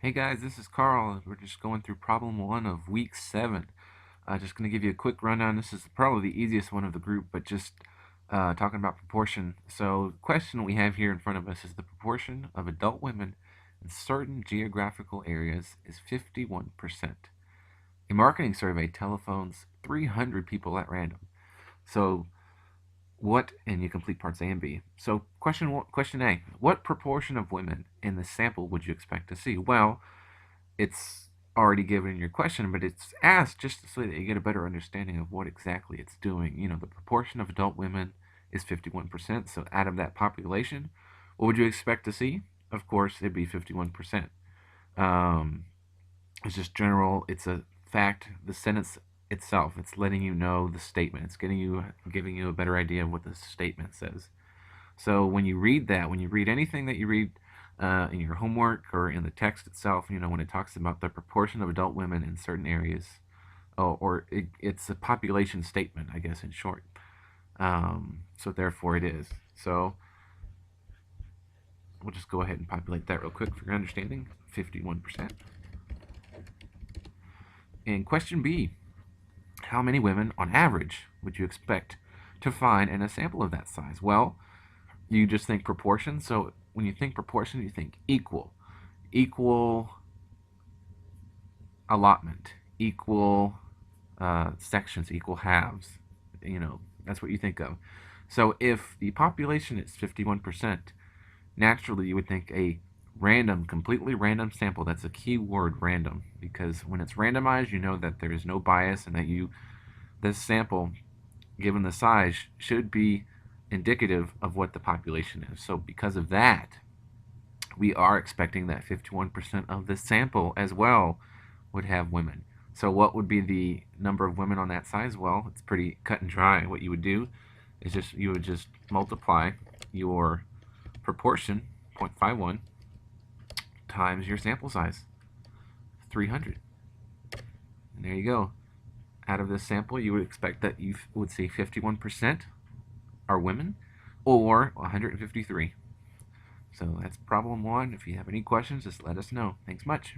Hey guys, this is Carl. We're just going through problem 1 of week 7. Just going to give you a quick rundown. This is probably the easiest one of the group, but just talking about proportion. So the question we have here in front of us is the proportion of adult women in certain geographical areas is 51%. A marketing survey telephones 300 people at random. So and you complete parts A and B. So question A, what proportion of women in the sample would you expect to see? Well, it's already given in your question, but it's asked just so that you get a better understanding of what exactly it's doing. You know, the proportion of adult women is 51%. So out of that population, what would you expect to see? Of course, it'd be 51%. Um, it's just general. It's a fact. The sentence itself, it's letting you know the statement. It's giving you a better idea of what the statement says. So when you read that, when you read anything that you read in your homework or in the text itself, you know, when it talks about the proportion of adult women in certain areas, it's a population statement, I guess, in short. So therefore it is. So we'll just go ahead and populate that real quick for your understanding. 51%. And question B, how many women on average would you expect to find in a sample of that size? Well, you just think proportion. So when you think proportion, you think equal allotment, equal sections, equal halves. You know, that's what you think of. So if the population is 51%, naturally you would think a random, completely random sample. That's a key word, random, because when it's randomized, you know that there is no bias and that this sample, given the size, should be indicative of what the population is. So because of that, we are expecting that 51% of the sample as well would have women. So what would be the number of women on that size? Well, it's pretty cut and dry. What you would do is you would just multiply your proportion, 0.51, times your sample size, 300. And there you go. Out of this sample, you would expect that you would see 51% are women, or 153. So that's problem 1. If you have any questions, just let us know. Thanks much.